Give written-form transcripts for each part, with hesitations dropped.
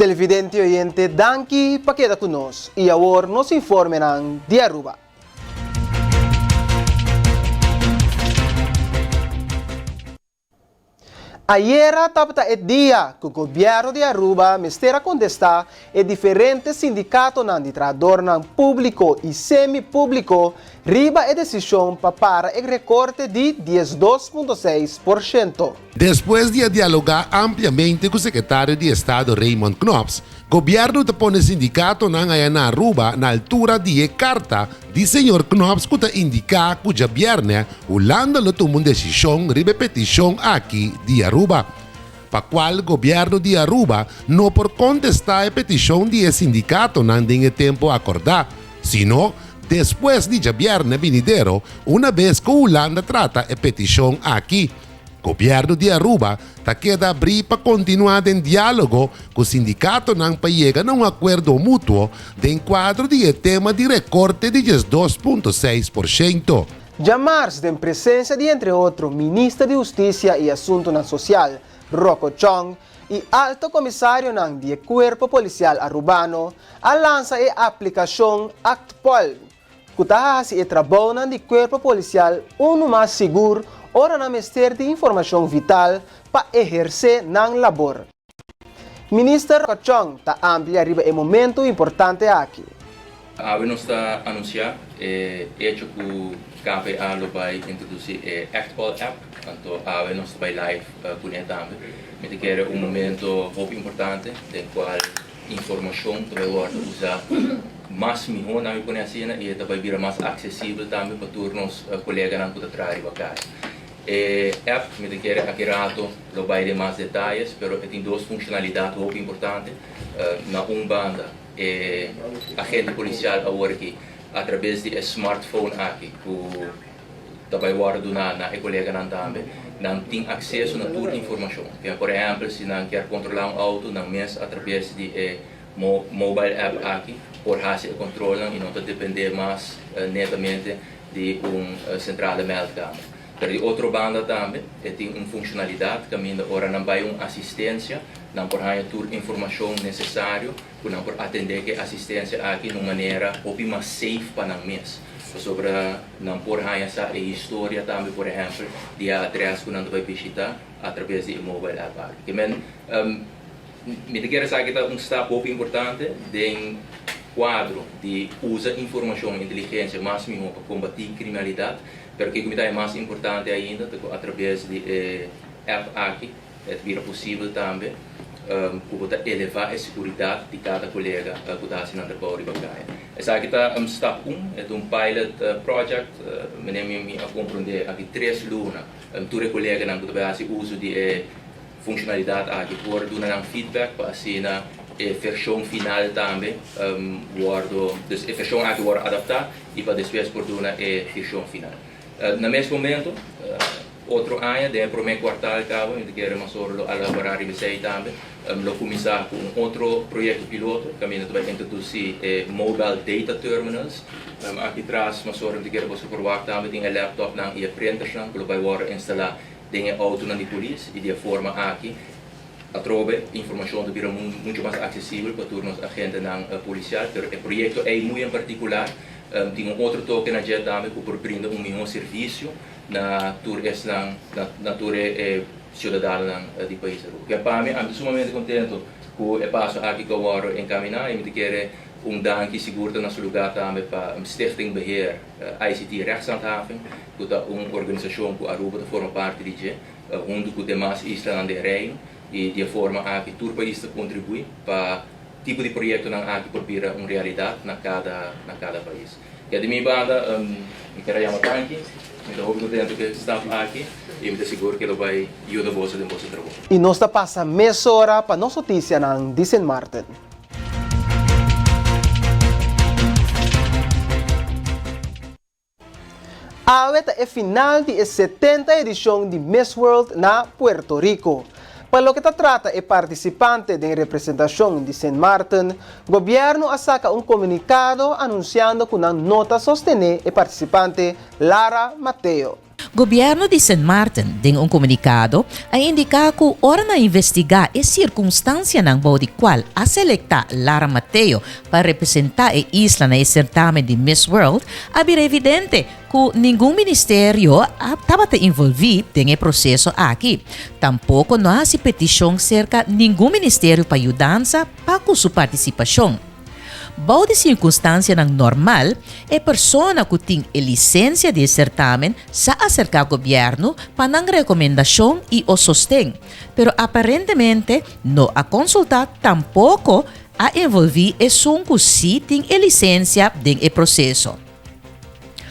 Televidente e oyente, danke pa queda conosco e agora nos informarão de Aruba. Ayer estava o dia que o governo de Aruba mistera contestar e diferentes sindicatos de trabalhador público e semi-público riba a decisão para o recorte de 12,6%. Después de dialogar ampliamente com o secretário de Estado Raymond Knops, o governo tapou o sindicato na Aruba na altura de carta de senhor Knops que indica que já viernes Holanda tomou uma decisão riba petição aqui de Aruba, para qual o governo de Aruba não por contestar a petição de sindicato não tem tempo acordar, sino depois de já viernes venidero, uma vez que Holanda trata a petição aqui. O governo de Aruba está queda abrir para continuar em diálogo com o sindicato para chegar a um acordo mútuo de enquadro de tema de recorte de 2,6%. Já março, em presença de, entre outros, ministro de Justiça e Assuntos Social, Rocco Chong, e alto comissário do Corpo Policial Arubano, a lança a aplicação ACTPOL, que faz o trabalho do Corpo Policial mais seguro ora na mestre de informação vital para exercer na labor. Ministro Kachong está amplia arriba um momento importante aqui. Nós está anunciar hecho que o KPA vai introduzir a ActPol app, então nós vai live com ele também. Me quer momento muito importante, do qual informação vai usar mais melhor na minha e vai vir mais acessível também para todos os colegas que trabalham aqui. App me quer acquirato lo vai de mais detalhes, pero tem duas funcionalidades muito importantes. Na banda agente policial agora aqui através de smartphone aqui que também guarda na colega também não tem acesso a toda a informação. Por exemplo, se não quer controlar auto, não mesmo através de mobile app aqui por fazer o controle e não depender mais netamente de central de mercado. Pero de outra banda também tem uma funcionalidade que ainda ora não vai uma assistência, não por aí toda informação necessária, não por atender que assistência aqui de uma maneira pouco mais safe para nós mesmos. Sobre não por aí essa história também, por exemplo, de atrás que não vai visitar através de mobile app. Que me quer saber que está pouco importante de quadro de usa informação e inteligência mais mesmo para combater criminalidade. Porque o que é mais importante ainda, através de app aqui, vira possível também elevar a segurança de cada colega que está assinando trabalho de bancária. Essa aqui está step 1, é pilot project, me compreender aqui 3 lunas, todos os colegas que fazem uso de funcionalidade aqui, por dar feedback para assinar a versão final também, dus a versão aqui vai adaptar e para depois por dar a versão final. No mesmo momento, outro ano, do primeiro quartal, eu quero elaborar e também, começar com outro projeto piloto, que vai introduzir mobile data terminals. Aqui atrás, eu quero provar também tem laptop e printers, que vai instalar em auto na polícia e de forma aqui, a trobe informação de muito mais acessível para todos os agentes policiais. O projeto é muito em particular. Tem outro toque na jet também que brinda melhor serviço na cidadã do país. Para mim, estou sumamente contente com o passo aqui que eu vou encaminhar e quero dank seguro na seu lugar também para a Stichting Beheer ICT Rechtshandhaving, que é uma organização que Aruba forma parte de, junto com demais islas de Reino e de forma aqui todo o país contribui para tipo de projeto aqui por vir uma realidade na cada país. E de minha banda, me quero chamar tanque, me estou muito contente que está aqui e me seguro que ele vai ajudar você no seu trabalho. E nós está passando meia hora para nossa notícia de St. Martin. Ahora é final de 70ª edição de Miss World na Puerto Rico. Para lo que se trata de participante de representación de St. Martin, el gobierno saca un comunicado anunciando que una nota sostener el participante Lara Mateo. Gobyerno de San Martin, ding un komunikado, ay indika ko ora na investigar e sirkunstansya ng bawat kwal a selekta Lara Mateo para representar e isla na certamen de Miss World, abir evidente ko ningún ministeryo tabat involvi ding e proseso aqui. Tampouco no há si petisyong cerca ningún ministeryo pa ayudanza pa ku su partisipasyon. Bawat circunstância ng normal, e persona que tem licença de certamen sa acerca gobyerno para ng rekomendasyon e o sostén. Pero aparentemente, no a consulta tampoco a envolver e sun que si tem licença din e processo.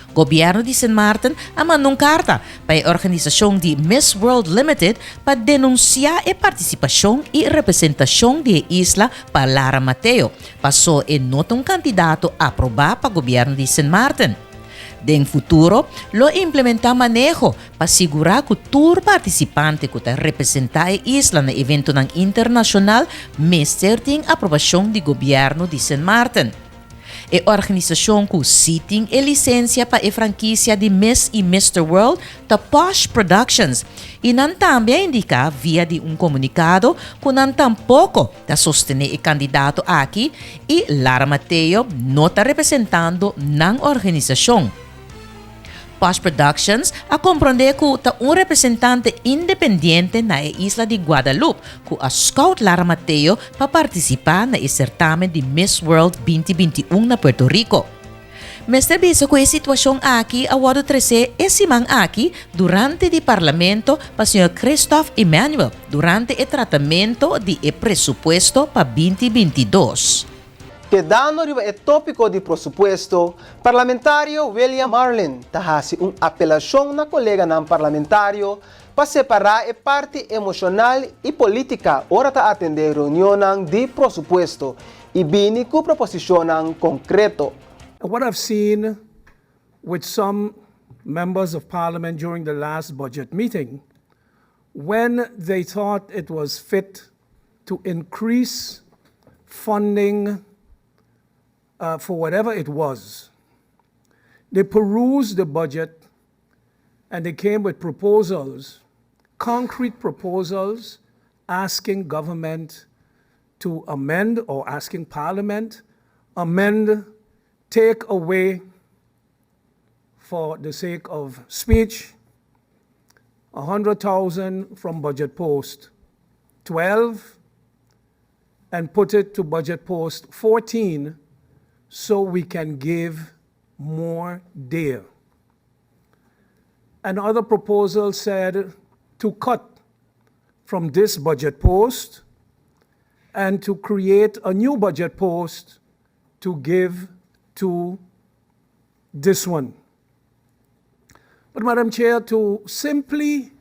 Gobyerno de San Martin mandou carta para a organização de Miss World Limited para denunciar a participação e representação de isla para Lara Mateo. Passou e nota candidato aprovado para o governo de San Martin. Em futuro, lo implementar manejo para segurar que todo participante que representa a isla no evento internacional mestre tem aprovação do governo de San Martin. E organização que tem a licença para a franquia de Miss e Mr. World da Posh Productions e não também indica via de comunicado que não tampouco da sostener o candidato aqui e Lara Mateo não está representando na organização. Posh Productions a compreender que está representante independente na isla de Guadalupe, que a Scout Lara Mateo para participar na certamen de Miss World 2021 na Puerto Rico. Mestre biso ko a sitwasyon aqui a wado 13 simang aqui durante o parlamento para Sr. Christoph Emmanuel durante o tratamento de presupuesto para 2022. Quedando riba o tópico de presupuesto, parlamentário William Marlin tahasi apelação na colega ng parlamentário para separar a parte emocional e política ora ta atender reunião de presupuesto e bini ku proposicionang concreto. What I've seen with some members of parliament during the last budget meeting, when they thought it was fit to increase funding for whatever it was, they perused the budget and they came with proposals, concrete proposals, asking government to amend or asking parliament amend, take away for the sake of speech 100,000 from budget post 12 and put it to budget post 14 so we can give more there. Another proposal said to cut from this budget post and to create a new budget post to give to this one. But Madam Chair, to simply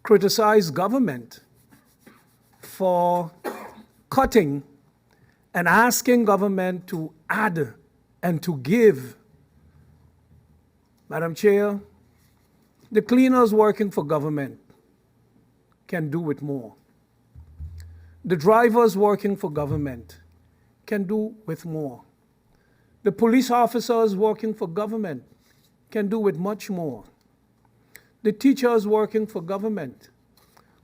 criticize government for cutting and asking government to add and to give. Madam Chair, the cleaners working for government can do with more. The drivers working for government can do with more. The police officers working for government can do with much more. The teachers working for government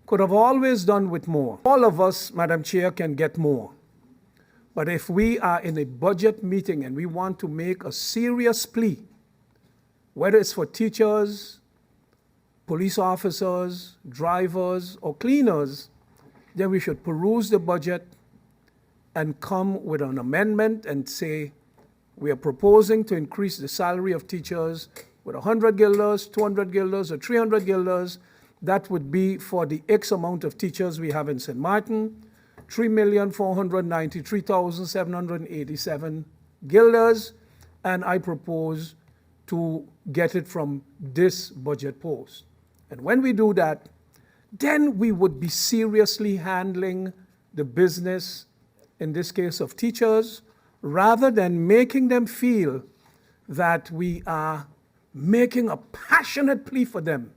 could have always done with more. All of us, Madam Chair, can get more. But if we are in a budget meeting and we want to make a serious plea, whether it's for teachers, police officers, drivers, or cleaners, then we should peruse the budget and come with an amendment and say, we are proposing to increase the salary of teachers with 100 guilders, 200 guilders, or 300 guilders. That would be for the X amount of teachers we have in St. Martin, 3,493,787 guilders, and I propose to get it from this budget post. And when we do that, then we would be seriously handling the business, in this case of teachers, rather than making them feel that we are making a passionate plea for them,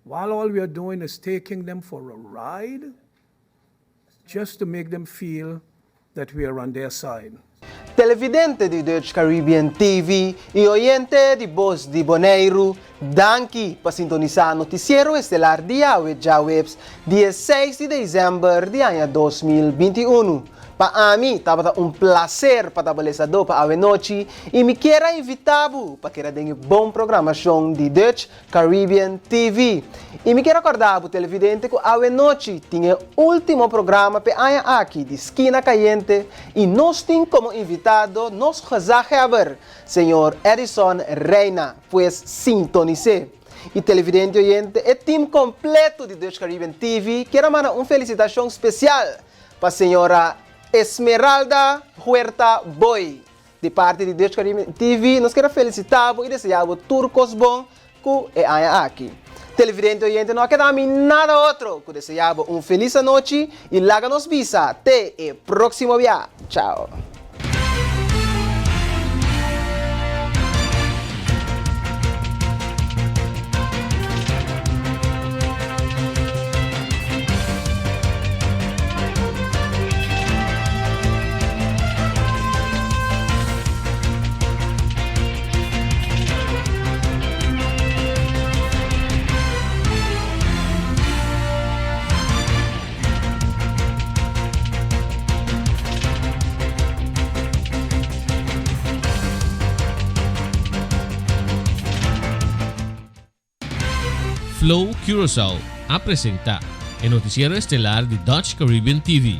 while all we are doing is taking them for a ride, just to make them feel that we are on their side. Televidente de Dutch Caribbean TV e oyente de Voz de Bonaire, danke para sintonizar Noticiero Estelar dia webs 16 de dezembro de ano 2021. Para mim, estava prazer para trabalhar para a noite e me quero invitar para que tenha bom programação de Dutch Caribbean TV. E me quero acordar para o televidente que a noite tinha último programa para aqui de Esquina Caliente e nós temos como invitado nosso rezageber, senhor Edison Reina, pois sintonize. E televidente oyente, é time completo de Dutch Caribbean TV. Quero mandar uma felicitação especial para a senhora Esmeralda Huerta Boy, de parte de Dutch Caribbean TV. Nós queremos felicitar e desejar turcos bom que é aqui. Televidente oyente, não queda nada outro que desejar feliz noite e larga nos visa. Até o próximo dia. Tchau. Flow Curaçao apresenta el noticiero estelar de Dutch Caribbean TV.